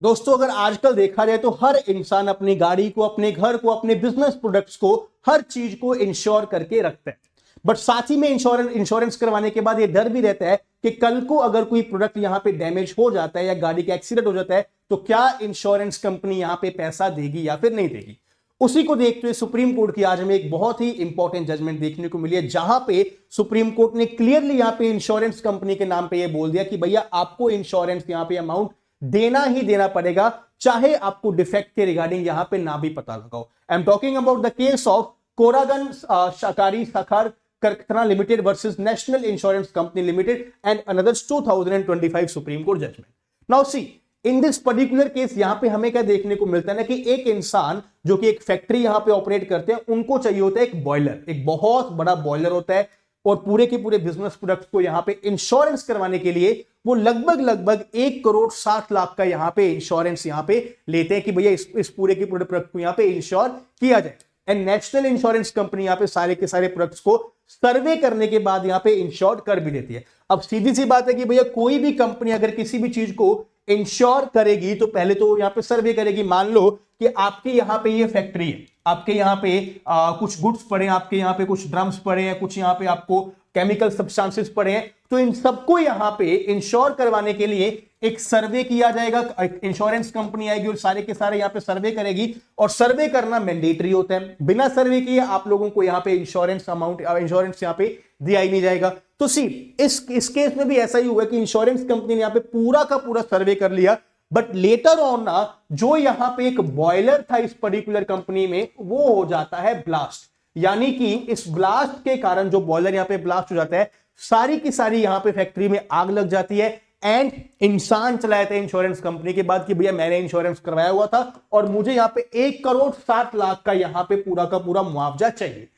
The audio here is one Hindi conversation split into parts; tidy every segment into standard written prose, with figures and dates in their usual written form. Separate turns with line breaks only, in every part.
दोस्तों अगर आजकल देखा जाए तो हर इंसान अपनी गाड़ी को, अपने घर को, अपने बिजनेस प्रोडक्ट्स को, हर चीज को इंश्योर करके रखता है। बट साथ ही में इंश्योरेंस करवाने के बाद ये डर भी रहता है कि कल को अगर कोई प्रोडक्ट यहां पे डैमेज हो जाता है या गाड़ी का एक्सीडेंट हो जाता है तो क्या इंश्योरेंस कंपनी यहां पे पैसा देगी या फिर नहीं देगी। उसी को देखते हुए सुप्रीम कोर्ट की आज हमें एक बहुत ही इंपॉर्टेंट जजमेंट देखने को मिली है, जहां पे सुप्रीम कोर्ट ने क्लियरली यहां पे इंश्योरेंस कंपनी के नाम पे ये बोल दिया कि भैया आपको इंश्योरेंस यहां पे अमाउंट देना ही देना पड़ेगा, चाहे आपको डिफेक्ट के रिगार्डिंग यहां पे ना भी पता लगाओ। I am talking about the case of Koregaon Sahakari Sakhar Karkhana limited versus national insurance company limited and others अनदर्स 2025 supreme court judgment. Now see in this particular case यहां पे हमें क्या देखने को मिलता है ना कि एक इंसान जो कि एक फैक्ट्री यहां पे ऑपरेट करते हैं, उनको चाहिए होता है एक बॉयलर, एक बहुत बड़ा बॉयलर होता है और पूरे के पूरे बिजनेस प्रोडक्ट्स को यहां पे इंश्योरेंस करवाने के लिए वो लगभग 1,60,00,000 का यहां पे इंश्योरेंस यहां पे लेते हैं कि भैया इस पूरे के पूरे प्रोडक्ट को यहां पे इंश्योर किया जाए। एंड नेशनल इंश्योरेंस कंपनी यहां पे सारे के सारे प्रोडक्ट्स को सर्वे करने के बाद यहां पे इंश्योर कर भी देती है। अब सीधी सी बात है कि भैया कोई भी कंपनी अगर किसी भी चीज को इंश्योर करेगी तो पहले तो यहां पे सर्वे करेगी। मान लो कि आपके यहां पे ये फैक्ट्री है, आपके यहां पे कुछ गुड्स पड़े हैं, आपके यहां पे कुछ ड्रम्स पड़े हैं, कुछ यहां पे आपको केमिकल सब्सटेंसेस पड़े हैं, तो इन सबको यहां पे इंश्योर करवाने के लिए एक सर्वे किया जाएगा। इंश्योरेंस कंपनी आएगी और सारे के सारे यहां पे सर्वे करेगी और सर्वे करना मैंडेटरी होता है। बिना सर्वे किए आप लोगों को यहां पे इंश्योरेंस यहां पे दिया ही नहीं जाएगा। तो सी इस केस में भी ऐसा ही हुआ कि इंश्योरेंस कंपनी ने यहां पे पूरा का पूरा सर्वे कर लिया, बट लेटर ऑन ना जो यहां पे एक बॉयलर था इस पर्टिकुलर कंपनी में वो हो जाता है ब्लास्ट। यानी कि इस ब्लास्ट के कारण जो बॉयलर यहां पे ब्लास्ट हो जाता है, सारी की सारी यहां पे फैक्ट्री में आग लग जाती है एंड इंसान चलाए थे इंश्योरेंस कंपनी के बाद कि भैया मैंने इंश्योरेंस करवाया हुआ था और मुझे यहां पे 1,60,00,000 का यहां पे पूरा का पूरा मुआवजा चाहिए।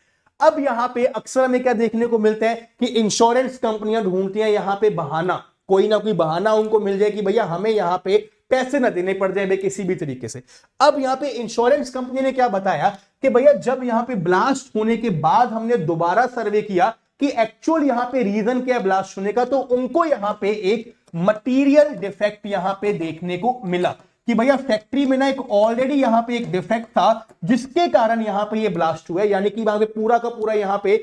अब यहां पे अक्सर हमें क्या देखने को मिलता है कि इंश्योरेंस कंपनियां ढूंढती हैं यहां पे बहाना, कोई ना कोई बहाना उनको मिल जाए कि भैया हमें यहां पे पैसे ना देने पड़ जाए किसी भी तरीके से। अब यहां पे इंश्योरेंस कंपनी ने क्या बताया कि भैया जब यहां पे ब्लास्ट होने के बाद हमने दोबारा सर्वे किया कि एक्चुअल यहां पे रीजन क्या है ब्लास्ट होने का, तो उनको यहां पे एक मटीरियल डिफेक्ट यहां पे देखने को मिला कि भैया फैक्ट्री में ना एक ऑलरेडी यहां पे एक डिफेक्ट था जिसके कारण यहां पे ये ब्लास्ट हुआ है। यानी कि वहां पे पूरा का पूरा यहां पे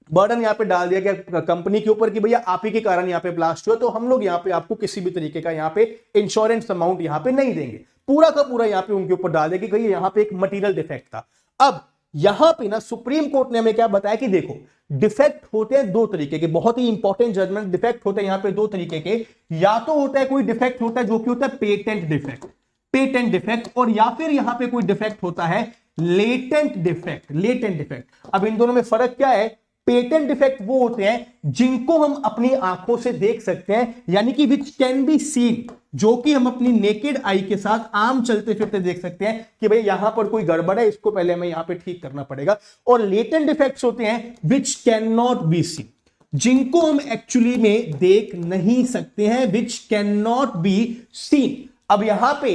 बर्डन यहां पे डाल दिया गया कंपनी के ऊपर कि भैया आप ही के कारण यहां पे ब्लास्ट हुआ, तो हम लोग यहां पे आपको किसी भी तरीके का यहां पे इंश्योरेंस अमाउंट यहां पे नहीं देंगे। पूरा का पूरा यहां पे उनके ऊपर डाल दिया कि भैया यहां पे एक मटेरियल डिफेक्ट था। अब यहां पे ना सुप्रीम कोर्ट ने हमें क्या बताया कि देखो डिफेक्ट होते हैं दो तरीके के, बहुत ही इंपॉर्टेंट जजमेंट। डिफेक्ट होते हैं यहां पे दो तरीके के, या तो होता है कोई डिफेक्ट होता है जो कि होता है पेटेंट डिफेक्ट, और या फिर यहां पे कोई डिफेक्ट होता है लेटेंट डिफेक्ट। अब इन दोनों में फर्क क्या है? पेटेंट डिफेक्ट वो होते हैं जिनको हम अपनी आंखों से देख सकते हैं, यानी कि विच कैन बी सीन, जो कि हम अपनी नेकेड आई के साथ आम चलते फिरते देख सकते हैं कि भाई यहां पर कोई गड़बड़ है, इसको पहले हमें यहां पे ठीक करना पड़ेगा। और लेटेंट डिफेक्ट्स होते हैं which can not be seen, जिनको हम एक्चुअली में देख नहीं सकते हैं, which can not be seen. अब यहां पे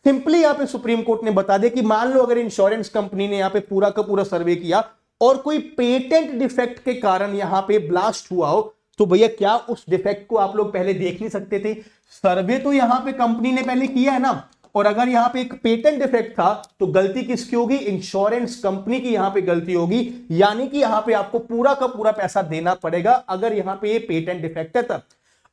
सिंपली यहां पे सुप्रीम कोर्ट ने बता दिया कि मान लो अगर इंश्योरेंस कंपनी ने यहां पे पूरा का पूरा सर्वे किया और कोई पेटेंट डिफेक्ट के कारण यहां पे ब्लास्ट हुआ हो, तो भैया क्या उस डिफेक्ट को आप लोग पहले देख नहीं सकते थे? सर्वे तो यहां पे कंपनी ने पहले किया है ना, और अगर यहां पे एक पेटेंट डिफेक्ट था तो गलती किसकी होगी? इंश्योरेंस कंपनी की यहां पे गलती होगी। यानी कि यहां पे आपको पूरा का पूरा पैसा देना पड़ेगा अगर यहां पे ये पेटेंट डिफेक्ट है तब।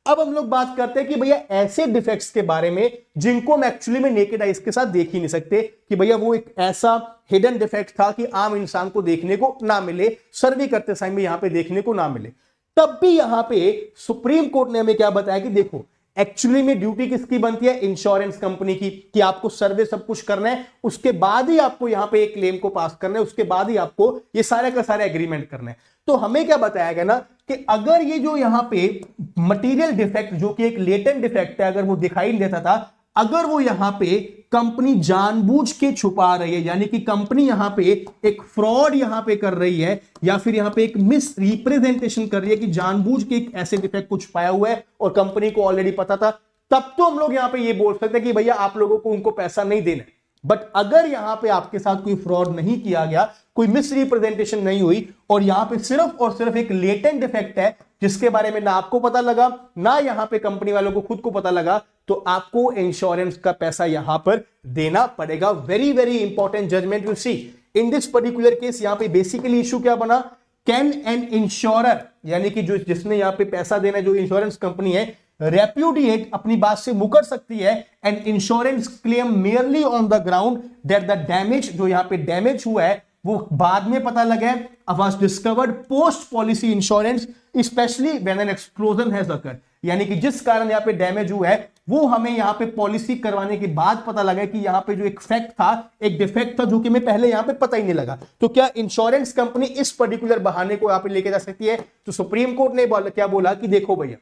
अब हम लोग बात करते हैं कि भैया ऐसे डिफेक्ट्स के बारे में जिनको हम एक्चुअली में नेकेड आइज के साथ देख ही नहीं सकते, कि भैया वो एक ऐसा हिडन डिफेक्ट था कि आम इंसान को देखने को ना मिले, सर्वे करते समय यहां पे देखने को ना मिले। तब भी यहां पे सुप्रीम कोर्ट ने हमें क्या बताया कि देखो एक्चुअली में ड्यूटी किसकी बनती है? इंश्योरेंस कंपनी की, कि आपको सर्वे सब कुछ करना है, उसके बाद ही आपको यहां पे एक क्लेम को पास करना है, उसके बाद ही आपको ये सारे का सारे एग्रीमेंट करना है। तो हमें क्या बताया गया ना कि अगर ये जो यहां पे मटेरियल डिफेक्ट जो कि एक लेटेंट डिफेक्ट है, अगर वो दिखाई नहीं देता था, अगर वो यहां पे कंपनी जानबूझ के छुपा रही है, यानी कि कंपनी यहां पे एक फ्रॉड यहां पे कर रही है या फिर यहां पे एक मिस रिप्रेजेंटेशन कर रही है कि जानबूझ के एक ऐसे डिफेक्ट को छुपाया हुआ है और कंपनी को ऑलरेडी पता था, तब तो हम लोग यहां पे ये बोल सकते हैं कि भैया आप लोगों को उनको पैसा नहीं देना। बट अगर यहां पे आपके साथ कोई फ्रॉड नहीं किया गया, कोई मिस रिप्रेजेंटेशन नहीं हुई और यहां पे सिर्फ और सिर्फ एक लेटेंट डिफेक्ट है जिसके बारे में ना आपको पता लगा ना यहां पे कंपनी वालों को खुद को पता लगा, तो आपको इंश्योरेंस का पैसा यहां पर देना पड़ेगा। Very very important judgement you see in this particular case. यहां पे बेसिकली इशू क्या बना, कैन एन इंश्योरर, यानी कि जो जिसने यहां पे पैसा देना है, जो इंश्योरेंस कंपनी है, रेप्यूडिएट, अपनी बात से मुकर सकती है, and insurance claim merely on the ground that the damage, जो यहां पे डैमेज हुआ है वो बाद में पता लगा है, was discovered post policy insurance specially when an explosion has occurred, यानी कि जिस कारण यहां पे डैमेज हुआ है वो हमें यहां पे पॉलिसी करवाने के बाद पता लगा कि यहां पे जो एक फैक्ट था, एक डिफेक्ट था, जो कि मैं पहले यहां पे पता ही नहीं लगा। तो क्या इंश्योरेंस कंपनी इस पर्टिकुलर बहाने को यहां पे लेके जा सकती है? तो सुप्रीम कोर्ट ने क्या बोला कि देखो भैया,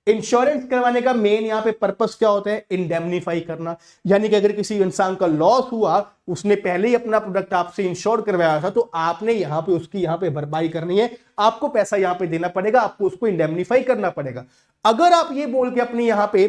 इंश्योरेंस करवाने का मेन यहां पे पर्पस क्या होता है, इंडेमनीफाई करना, यानी कि अगर किसी इंसान का लॉस हुआ, उसने पहले ही अपना प्रोडक्ट आपसे इंश्योर करवाया था, तो आपने यहां पे उसकी यहां पे भरपाई करनी है, आपको पैसा यहां पे देना पड़ेगा, आपको उसको इंडेमनीफाई करना पड़ेगा। अगर आप ये बोल के अपनी यहां पे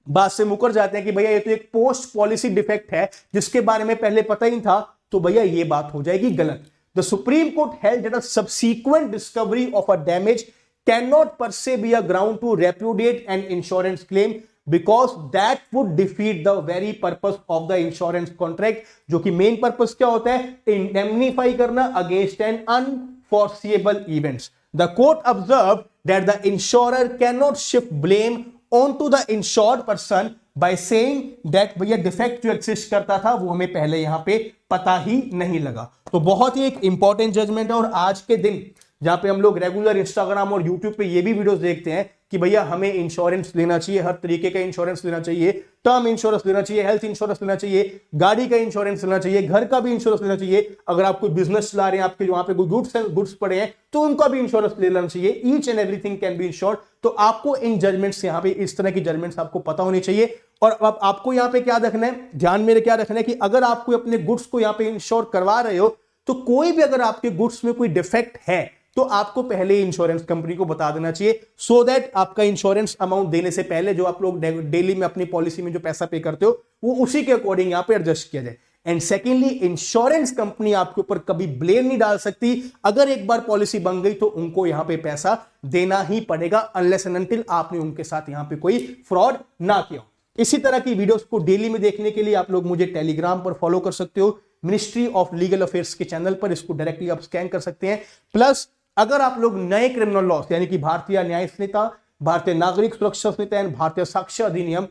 बात से मुकर जाते हैं कि भैया ये तो एक पोस्ट पॉलिसी डिफेक्ट है जिसके बारे में पहले पता ही नहीं था, तो भैया ये बात हो जाएगी गलत। The supreme court held that a subsequent discovery of a damage cannot per se be a ground to repudiate an insurance claim because that would defeat the very purpose of the insurance contract, जो कि मेन पर्पस क्या होता है, indemnify करना against an unforeseeable events. The court observed that the insurer cannot shift blame onto the insured person by saying that भैया डिफेक्ट जो एग्जिस्ट करता था वो हमें पहले यहां पे पता ही नहीं लगा। तो बहुत ही एक इंपॉर्टेंट जजमेंट है, और आज के दिन जहां पे हम लोग रेगुलर इंस्टाग्राम और यूट्यूब पे ये भी वीडियोस देखते हैं कि भैया हमें इंश्योरेंस लेना चाहिए, हर तरीके का इंश्योरेंस लेना चाहिए, टर्म इंश्योरेंस लेना चाहिए, हेल्थ इंश्योरेंस लेना चाहिए, गाड़ी का इंश्योरेंस लेना चाहिए, घर का भी इंश्योरेंस लेना चाहिए, अगर आप कोई बिजनेस चला रहे हैं, आपके वहां पे कोई गुड्स पड़े हैं तो उनका भी इंश्योरेंस लेना चाहिए, each and everything can be insured. तो आपको इन जजमेंट्स यहां पे इस तरह की जजमेंट्स आपको पता होनी चाहिए। और अब आपको यहां पे क्या रखना है, ध्यान में क्या रखना है कि अगर आप कोई अपने गुड्स को यहां पे इंश्योर करवा रहे हो, तो कोई भी अगर आपके गुड्स में कोई डिफेक्ट है तो आपको पहले इंश्योरेंस कंपनी को बता देना चाहिए, सो दैट आपका इंश्योरेंस अमाउंट देने से पहले जो आप लोग डेली में अपनी पॉलिसी में जो पैसा पे करते हो वो उसी के अकॉर्डिंग यहां पे एडजस्ट किया जाए। एंड सेकेंडली, इंश्योरेंस कंपनी आपके ऊपर कभी ब्लेम नहीं डाल सकती, अगर एक बार पॉलिसी बन गई तो उनको यहां पे पैसा देना ही पड़ेगा, अनलेस एंड अनटिल आपने उनके साथ यहां पे कोई फ्रॉड ना किया। इसी तरह की वीडियोस को डेली में देखने के लिए आप लोग मुझे टेलीग्राम पर फॉलो कर सकते हो, मिनिस्ट्री ऑफ लीगल अफेयर्स के चैनल पर, इसको डायरेक्टली आप स्कैन कर सकते हैं। प्लस अगर आप लोग नए क्रिमिनल लॉस यानी कि भारतीय न्याय संहिता, भारतीय नागरिक सुरक्षा संहिता एंड भारतीय साक्ष्य अधिनियम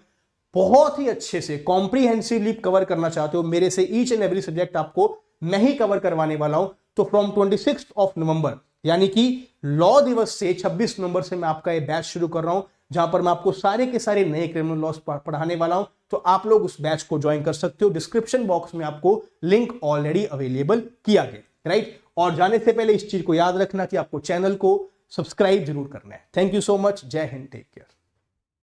बहुत ही अच्छे से कॉम्प्रिहेंसिवली कवर करना चाहते हो, मेरे से ईच एंड एवरी सब्जेक्ट आपको मैं ही कवर करवाने वाला हूं, तो फ्रॉम 26 नवंबर यानी कि लॉ दिवस से 26 नवंबर से मैं आपका ये बैच शुरू कर रहा हूं, जहां पर मैं आपको सारे के सारे नए क्रिमिनल लॉस पढ़ाने वाला हूं। तो आप लोग उस बैच को ज्वाइन कर सकते हो, डिस्क्रिप्शन बॉक्स में आपको लिंक ऑलरेडी अवेलेबल किया गया, राइट। और जाने से पहले इस चीज को याद रखना कि आपको चैनल को सब्सक्राइब जरूर करना है। थैंक यू सो मच, जय हिंद, टेक केयर।